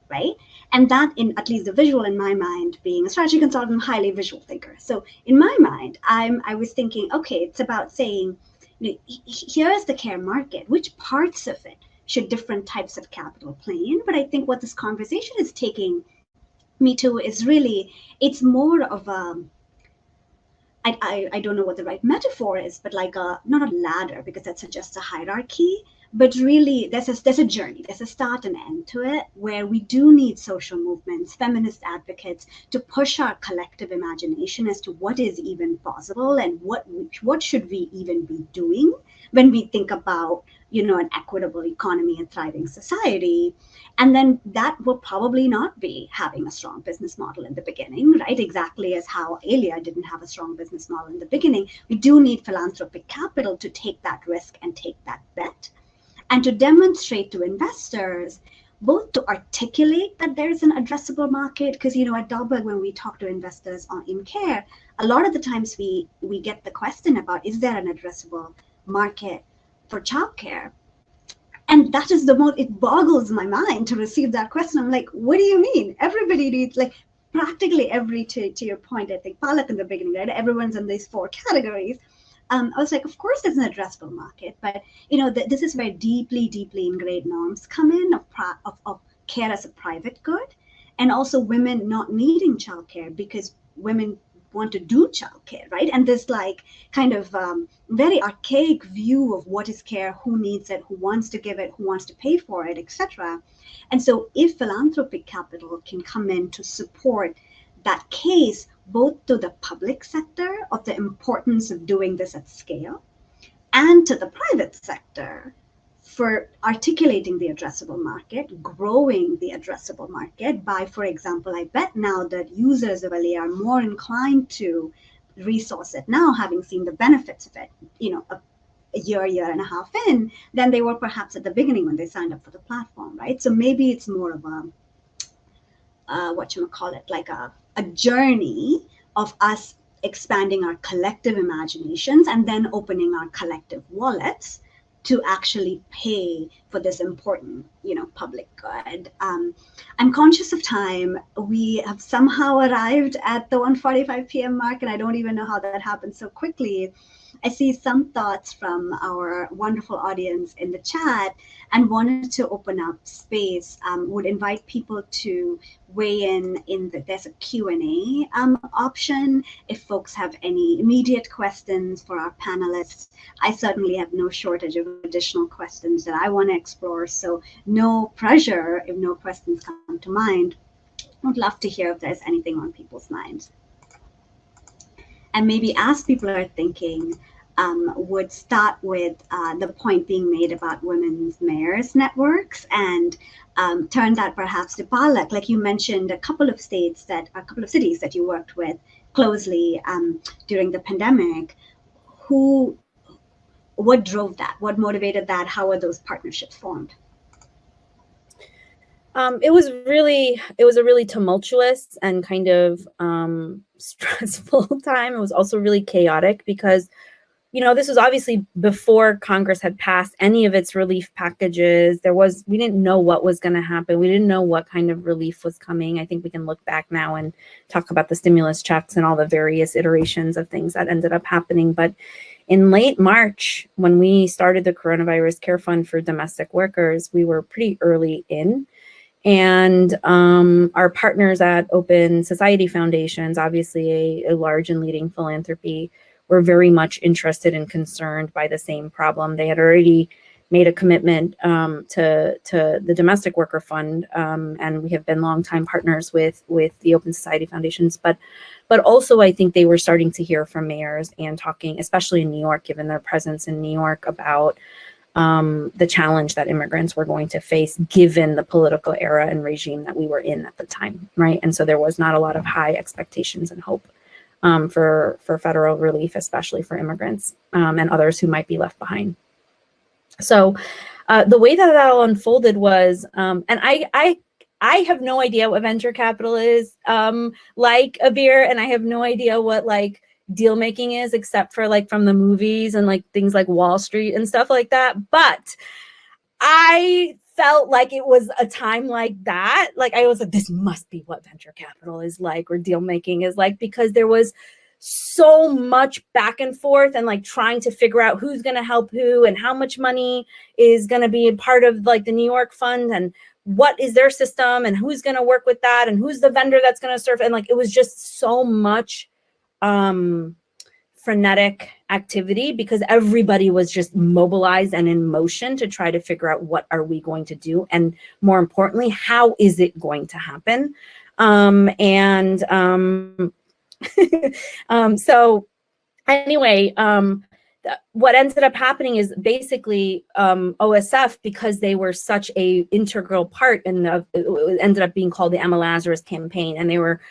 right? And that, in at least the visual in my mind, being a strategy consultant, highly visual thinker. So in my mind, I was thinking, okay, it's about saying, you know, here's the care market. Which parts of it should different types of capital play in? But I think what this conversation is taking me to is really, it's more of a, I don't know what the right metaphor is, but like not a ladder, because that suggests a hierarchy, but really there's a journey, there's a start and end to it, where we do need social movements, feminist advocates, to push our collective imagination as to what is even possible and what should we even be doing when we think about, you know, an equitable economy and thriving society. And then that will probably not be having a strong business model in the beginning, right? Exactly as how Alia didn't have a strong business model in the beginning. We do need philanthropic capital to take that risk and take that bet, and to demonstrate to investors, both to articulate that there's an addressable market, because, you know, at Dahlberg, when we talk to investors in care, a lot of the times we get the question about, is there an addressable market for childcare? And that is it boggles my mind to receive that question. I'm like, what do you mean? Everybody needs, like, practically to your point, I think, Palak, in the beginning, right? Everyone's in these 4 categories. I was like, of course there's an addressable market, but, you know, this is where deeply ingrained norms come in of care as a private good, and also women not needing childcare because women want to do childcare, right? And this like kind of very archaic view of what is care, who needs it, who wants to give it, who wants to pay for it, etc. And so if philanthropic capital can come in to support that case, both to the public sector of the importance of doing this at scale, and to the private sector for articulating the addressable market, growing the addressable market by, for example, I bet now that users of LA are more inclined to resource it now, having seen the benefits of it, you know, a year and a half in, than they were perhaps at the beginning when they signed up for the platform, right? So maybe it's more of a, like a journey of us expanding our collective imaginations and then opening our collective wallets to actually pay for this important, you know, public good. I'm conscious of time. We have somehow arrived at the 1:45 p.m. mark, and I don't even know how that happened so quickly. I see some thoughts from our wonderful audience in the chat and wanted to open up space. Would invite people to weigh in there's a Q&A option. If folks have any immediate questions for our panelists, I certainly have no shortage of additional questions that I want to explore. So no pressure if no questions come to mind. I'd love to hear if there's anything on people's minds. And maybe as people are thinking, would start with the point being made about women's mayors networks, and turn that perhaps to Palak. Like you mentioned, a couple of cities that you worked with closely during the pandemic. What drove that? What motivated that? How are those partnerships formed? It was a really tumultuous and kind of stressful time. It was also really chaotic because, you know, this was obviously before Congress had passed any of its relief packages. We didn't know what was going to happen. We didn't know what kind of relief was coming. I think we can look back now and talk about the stimulus checks and all the various iterations of things that ended up happening. But in late March, when we started the Coronavirus Care Fund for domestic workers, we were pretty early in. And our partners at Open Society Foundations, obviously a large and leading philanthropy, were very much interested and concerned by the same problem. They had already made a commitment to the Domestic Worker Fund, and we have been longtime partners with the Open Society Foundations. But also, I think they were starting to hear from mayors and talking, especially in New York, given their presence in New York, about the challenge that immigrants were going to face, given the political era and regime that we were in at the time, right? And so there was not a lot of high expectations and hope for federal relief, especially for immigrants and others who might be left behind. So the way that all unfolded was, and I have no idea what venture capital is, like Abir, and I have no idea what like deal making is, except for like from the movies and like things like Wall Street and stuff like that. But I felt like it was a time like that. Like I was like, this must be what venture capital is like, or deal making is like, because there was so much back and forth and like trying to figure out who's going to help who and how much money is going to be a part of like the New York fund and what is their system and who's going to work with that and who's the vendor that's going to serve. And like, it was just so much frenetic activity because everybody was just mobilized and in motion to try to figure out what are we going to do, and more importantly, how is it going to happen. So anyway, what ended up happening is basically OSF, because they were such a integral part in it ended up being called the Emma Lazarus campaign, and they were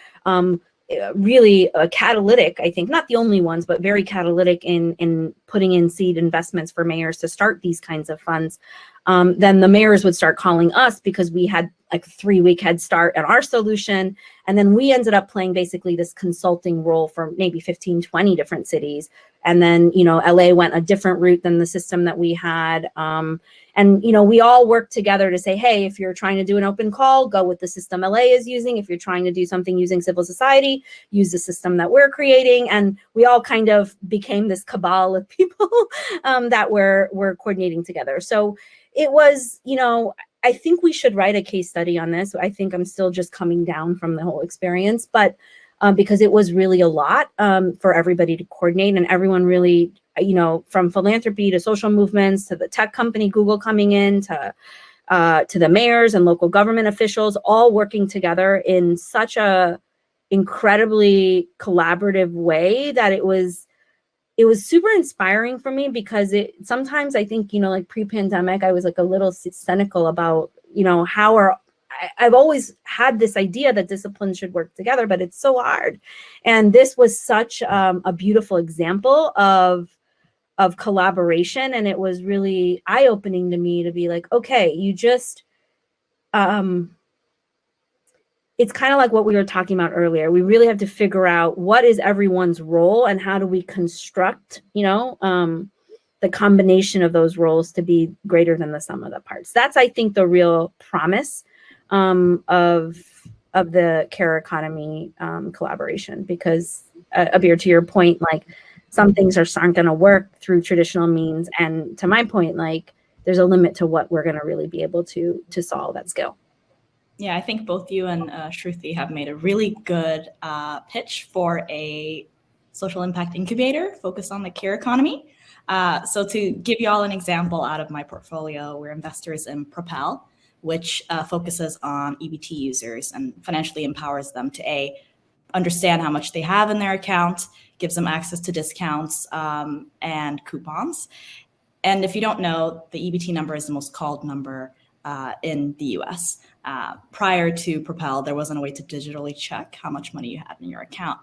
really catalytic, I think, not the only ones, but very catalytic in putting in seed investments for mayors to start these kinds of funds. Then the mayors would start calling us because we had like a 3-week head start at our solution. And then we ended up playing basically this consulting role for maybe 15, 20 different cities. And then, you know, LA went a different route than the system that we had. And, you know, we all worked together to say, hey, if you're trying to do an open call, go with the system LA is using. If you're trying to do something using civil society, use the system that we're creating. And we all kind of became this cabal of people that were coordinating together. So it was, you know, I think we should write a case study on this. I think I'm still just coming down from the whole experience, but because it was really a lot for everybody to coordinate, and everyone really, you know, from philanthropy to social movements to the tech company Google coming in to the mayors and local government officials, all working together in such a incredibly collaborative way that it was super inspiring for me, because sometimes I think, you know, like pre-pandemic, I was like a little cynical about, you know, I've always had this idea that disciplines should work together, but it's so hard. And this was such a beautiful example of collaboration. And it was really eye-opening to me to be like, okay, you just, it's kind of like what we were talking about earlier. We really have to figure out what is everyone's role and how do we construct, you know, the combination of those roles to be greater than the sum of the parts. That's, I think, the real promise of the care economy collaboration. Because Abir, to your point, like some things aren't going to work through traditional means, and to my point, like there's a limit to what we're going to really be able to solve at scale. Yeah, I think both you and Shruthi have made a really good pitch for a social impact incubator focused on the care economy. So to give you all an example out of my portfolio, we're investors in Propel, which focuses on EBT users and financially empowers them to understand how much they have in their account, gives them access to discounts and coupons. And if you don't know, the EBT number is the most called number in the US. Prior to Propel, there wasn't a way to digitally check how much money you had in your account.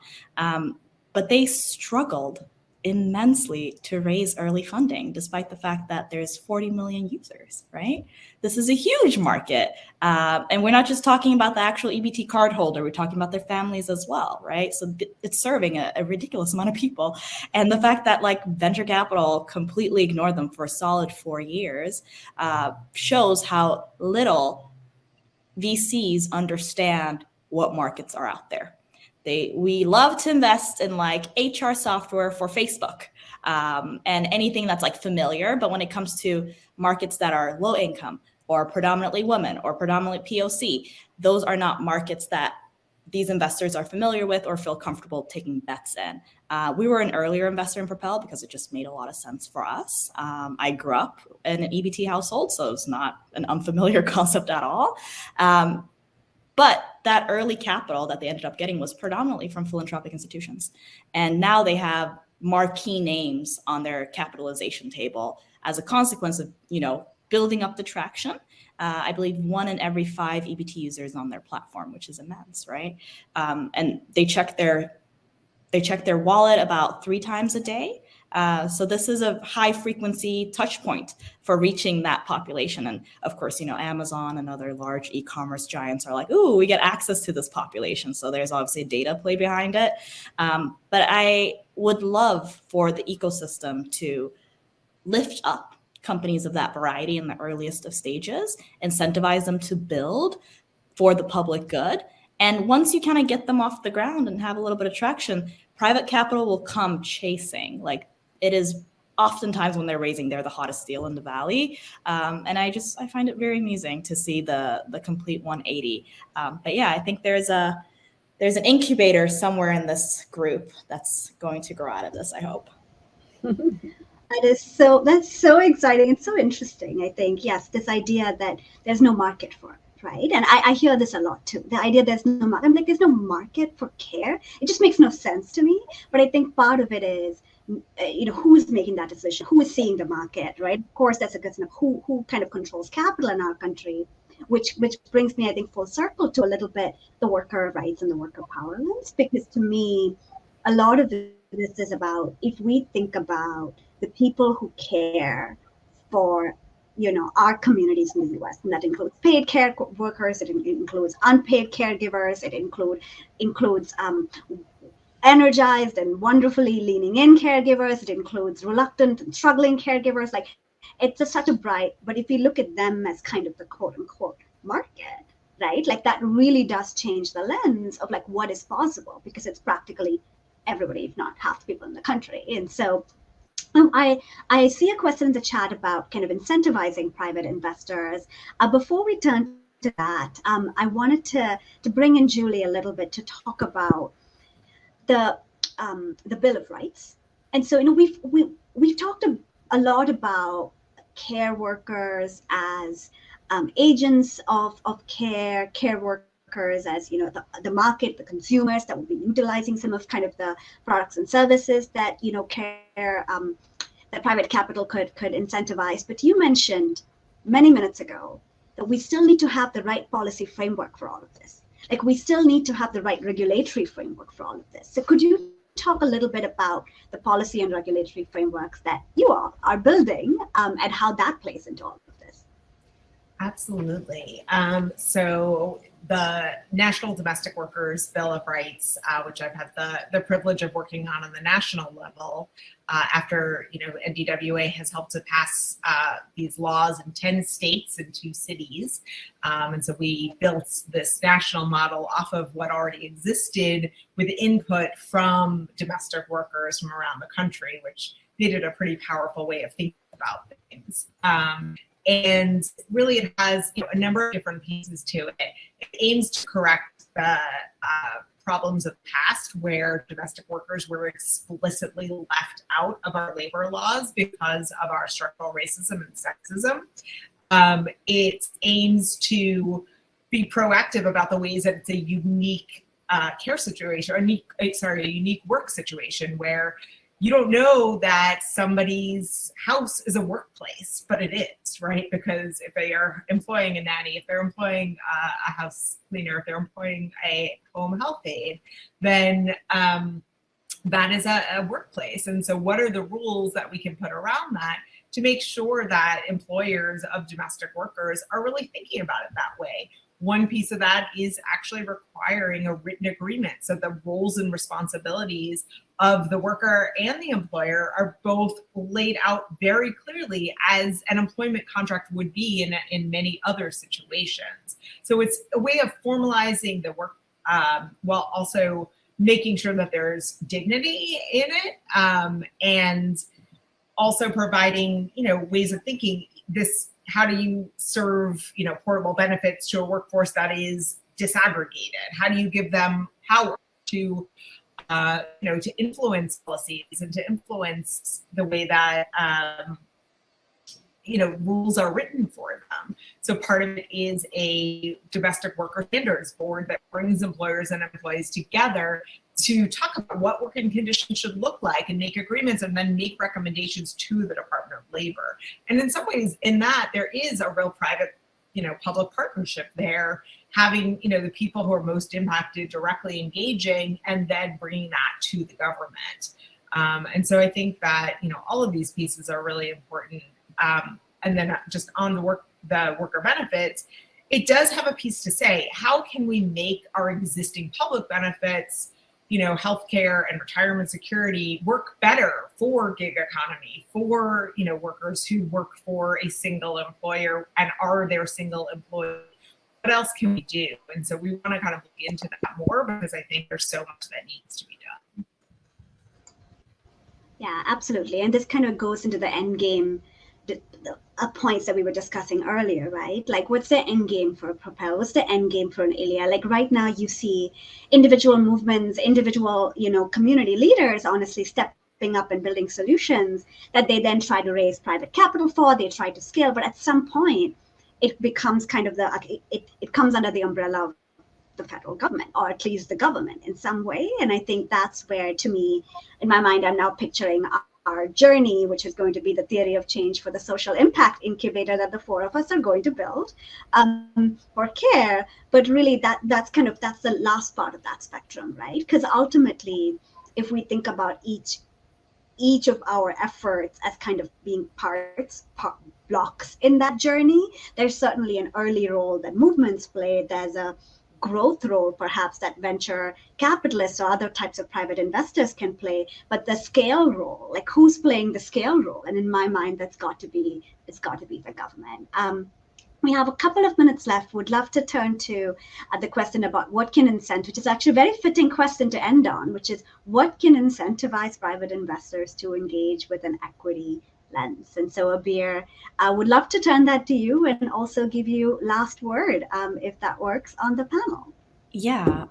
But they struggled immensely to raise early funding, despite the fact that there's 40 million users, right? This is a huge market. And we're not just talking about the actual EBT card holder, we're talking about their families as well, right? So it's serving a ridiculous amount of people. And the fact that like venture capital completely ignored them for a solid 4 years shows how little VCs understand what markets are out there. We love to invest in like HR software for Facebook and anything that's like familiar. But when it comes to markets that are low income or predominantly women or predominantly POC, those are not markets that these investors are familiar with or feel comfortable taking bets in. We were an earlier investor in Propel because it just made a lot of sense for us. I grew up in an EBT household, so it's not an unfamiliar concept at all. But that early capital that they ended up getting was predominantly from philanthropic institutions. And now they have marquee names on their capitalization table as a consequence of, building up the traction. I believe 1 in every 5 EBT users on their platform, which is immense, right? And they check their wallet about 3 times a day. So this is a high frequency touch point for reaching that population. And of course, Amazon and other large e-commerce giants are like, ooh, we get access to this population. So there's obviously a data play behind it. But I would love for the ecosystem to lift up companies of that variety in the earliest of stages, incentivize them to build for the public good. And once you kind of get them off the ground and have a little bit of traction, private capital will come chasing. Like, it is oftentimes when they're raising, they're the hottest deal in the valley. And I find it very amusing to see the complete 180. But yeah, I think there's an incubator somewhere in this group that's going to grow out of this, I hope. That's so exciting and so interesting. I think, yes, this idea that there's no market for it, right? And I hear this a lot too. The idea there's no market. I'm like, there's no market for care. It just makes no sense to me. But I think part of it is, who's making that decision? Who is seeing the market, right? Of course, that's a question of who kind of controls capital in our country, which brings me, I think, full circle to a little bit the worker rights and the worker power lens. Because to me, a lot of this is about, if we think about the people who care for, our communities in the US, and that includes paid care workers, it includes unpaid caregivers, it includes energized and wonderfully leaning in caregivers, it includes reluctant and struggling caregivers. Like, it's such a bright, but if we look at them as kind of the quote unquote market, right? Like, that really does change the lens of like what is possible, because it's practically everybody, if not half the people in the country. And so I see a question in the chat about kind of incentivizing private investors. Before we turn to that, I wanted to bring in Julie a little bit to talk about the Bill of Rights. And so, we've talked a lot about care workers as agents of care workers as, the market, the consumers that will be utilizing some of kind of the products and services that, care, that private capital could incentivize. But you mentioned many minutes ago that we still need to have the right policy framework for all of this. Like, we still need to have the right regulatory framework for all of this. So could you talk a little bit about the policy and regulatory frameworks that you all are building, and how that plays into all of this? Absolutely. So the National Domestic Workers Bill of Rights, which I've had the privilege of working on the national level, after NDWA has helped to pass these laws in 10 states and 2 cities. And so we built this national model off of what already existed with input from domestic workers from around the country, which made it a pretty powerful way of thinking about things. And really, it has a number of different pieces to it. It aims to correct the problems of the past where domestic workers were explicitly left out of our labor laws because of our structural racism and sexism. It aims to be proactive about the ways that it's a unique care situation, or a unique work situation where you don't know that somebody's house is a workplace, but it is, right? Because if they are employing a nanny, if they're employing a house cleaner, if they're employing a home health aide, then that is a workplace. And so what are the rules that we can put around that to make sure that employers of domestic workers are really thinking about it that way? One piece of that is actually requiring a written agreement, so the roles and responsibilities of the worker and the employer are both laid out very clearly, as an employment contract would be in many other situations. So it's a way of formalizing the work, while also making sure that there's dignity in it, and also providing ways of thinking this. How do you serve, portable benefits to a workforce that is disaggregated? How do you give them power to to influence policies and to influence the way that rules are written for them? So part of it is a domestic worker standards board that brings employers and employees together to talk about what working conditions should look like and make agreements and then make recommendations to the Department of Labor. And in some ways, in that, there is a real private, public partnership there, having, the people who are most impacted directly engaging and then bringing that to the government. And so I think that, all of these pieces are really important. And then just on the worker benefits, it does have a piece to say, how can we make our existing public benefits, healthcare and retirement security work better for gig economy, for, workers who work for a single employer and are their single employee? What else can we do? And so we want to kind of look into that more, because I think there's so much that needs to be done. Yeah, absolutely. And this kind of goes into the end game, the points that we were discussing earlier, right? Like, what's the end game for Propel? What's the end game for an ILIA? Like right now you see individual movements, individual, community leaders honestly stepping up and building solutions that they then try to raise private capital for, they try to scale, but at some point it becomes kind of it comes under the umbrella of the federal government, or at least the government in some way. And I think that's where, to me, in my mind, I'm now picturing our journey, which is going to be the theory of change for the social impact incubator that the four of us are going to build for care. But really that's the last part of that spectrum, right? Because ultimately, if we think about each of our efforts as kind of being blocks in that journey, there's certainly an early role that movements play. There's a growth role perhaps that venture capitalists or other types of private investors can play, but the scale role, like who's playing the scale role? And in my mind, it's got to be the government. We have a couple of minutes left. Would love to turn to the question about what can incent, which is actually a very fitting question to end on, which is what can incentivize private investors to engage with an equity lens. And so, Abir, I would love to turn that to you and also give you last word, if that works, on the panel. Yeah.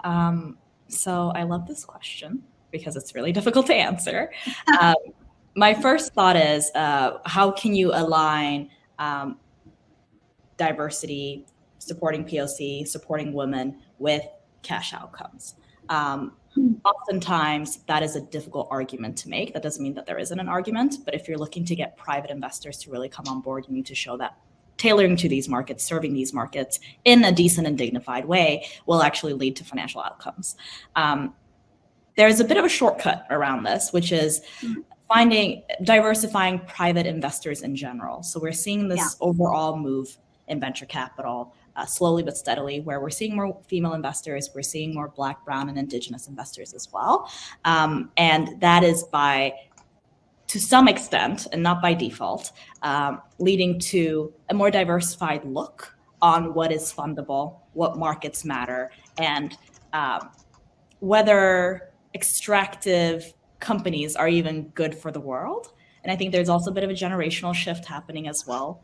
So I love this question because it's really difficult to answer. My first thought is, how can you align diversity, supporting POC, supporting women with cash outcomes? Oftentimes, that is a difficult argument to make. That doesn't mean that there isn't an argument, but if you're looking to get private investors to really come on board, you need to show that tailoring to these markets, serving these markets in a decent and dignified way will actually lead to financial outcomes. There's a bit of a shortcut around this, which is diversifying private investors in general. So we're seeing this overall move in venture capital, slowly but steadily, where we're seeing more female investors, we're seeing more Black, Brown, and Indigenous investors as well. And that is to some extent, and not by default, leading to a more diversified look on what is fundable, what markets matter, and whether extractive companies are even good for the world. And I think there's also a bit of a generational shift happening as well.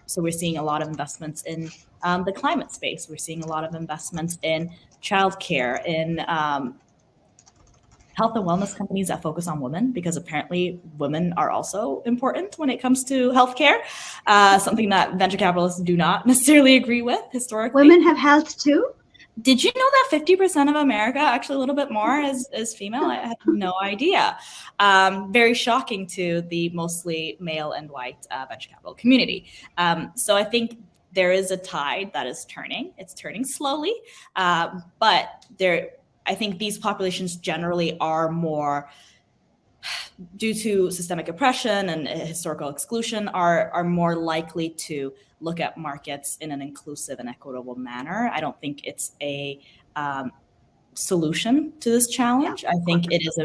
So we're seeing a lot of investments in the climate space. We're seeing a lot of investments in childcare, in health and wellness companies that focus on women, because apparently women are also important when it comes to healthcare, something that venture capitalists do not necessarily agree with historically. Women have health too? Did you know that 50% of America, actually a little bit more, is female? I had no idea. Very shocking to the mostly male and white venture capital community. So I think there is a tide that is turning. It's turning slowly, but I think these populations generally are more, due to systemic oppression and historical exclusion, are more likely to look at markets in an inclusive and equitable manner. I don't think it's a solution to this challenge. I think it is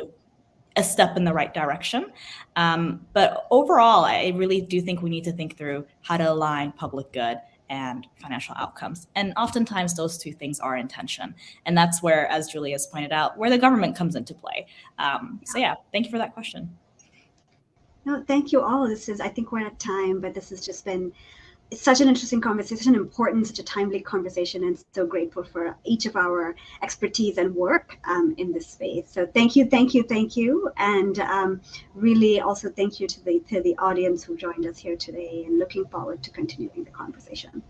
a step in the right direction. But overall, I really do think we need to think through how to align public good and financial outcomes. And oftentimes those two things are in tension. And that's where, as Julie has pointed out, where the government comes into play. So yeah, thank you for that question. No, thank you all. I think we're at time, but this has just been it's such an interesting conversation, such an important, such a timely conversation, and so grateful for each of our expertise and work in this space. So thank you, and really also thank you to the audience who joined us here today, and looking forward to continuing the conversation.